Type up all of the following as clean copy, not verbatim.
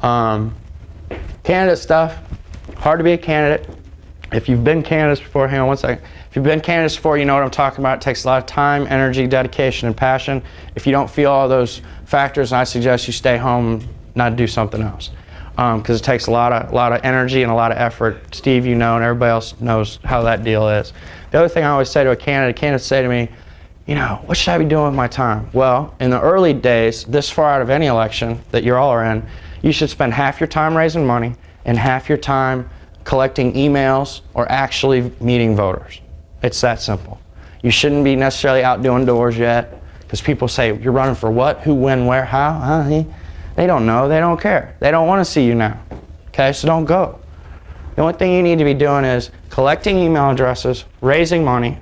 Candidate stuff, hard to be a candidate. If you've been candidates before, hang on one second. If you've been candidates before, you know what I'm talking about. It takes a lot of time, energy, dedication, and passion. If you don't feel all those factors, I suggest you stay home, not do something else. Because it takes a lot of energy and a lot of effort. Steve, you know, and everybody else knows how that deal is. The other thing I always say to a candidate, candidates say to me, you know, what should I be doing with my time? Well, in the early days, this far out of any election that you all are in, you should spend half your time raising money and half your time collecting emails or actually meeting voters. It's that simple. You shouldn't be necessarily out doing doors yet, because people say, you're running for what, who, when, where, how? Huh? They don't know, they don't care. They don't want to see you now, okay? So don't go. The only thing you need to be doing is collecting email addresses, raising money,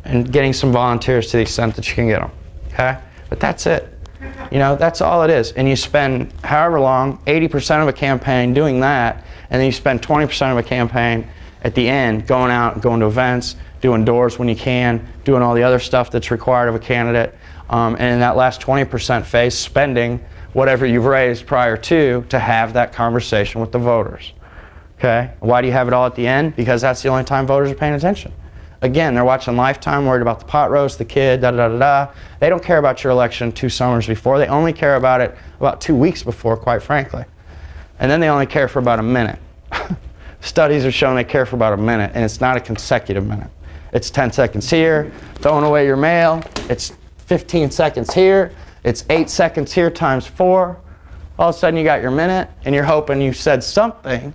and getting some volunteers to the extent that you can get them, okay? But that's it. You know, that's all it is. And you spend however long, 80% of a campaign doing that, and then you spend 20% of a campaign at the end going out, going to events, doing doors when you can, doing all the other stuff that's required of a candidate, and in that last 20% phase, spending whatever you've raised prior to have that conversation with the voters, okay? Why do you have it all at the end? Because that's the only time voters are paying attention. Again, they're watching Lifetime, worried about the pot roast, the kid, da-da-da-da-da. They don't care about your election 2 summers before. They only care about it about 2 weeks before, quite frankly. And then they only care for about a minute. Studies have shown they care for about a minute, and it's not a consecutive minute. It's 10 seconds here, throwing away your mail. It's 15 seconds here. It's 8 seconds here times 4. All of a sudden you got your minute, and you're hoping you said something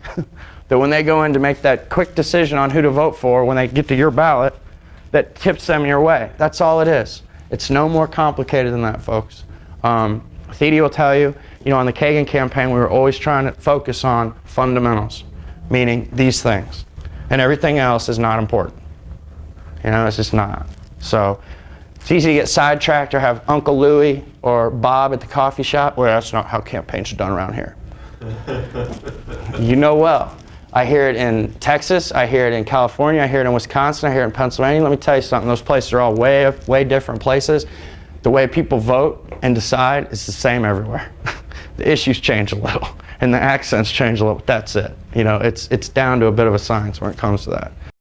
that when they go in to make that quick decision on who to vote for, when they get to your ballot, that tips them your way. That's all it is. It's no more complicated than that, folks. Thede will tell you, you know, on the Kagan campaign, we were always trying to focus on fundamentals, meaning these things. And everything else is not important. You know, it's just not. So it's easy to get sidetracked or have Uncle Louie or Bob at the coffee shop. Well, that's not how campaigns are done around here. You know well. I hear it in Texas, I hear it in California, I hear it in Wisconsin, I hear it in Pennsylvania. Let me tell you something, those places are all way different places. The way people vote and decide is the same everywhere. The issues change a little, and the accents change a little, but that's it. You know, it's down to a bit of a science when it comes to that.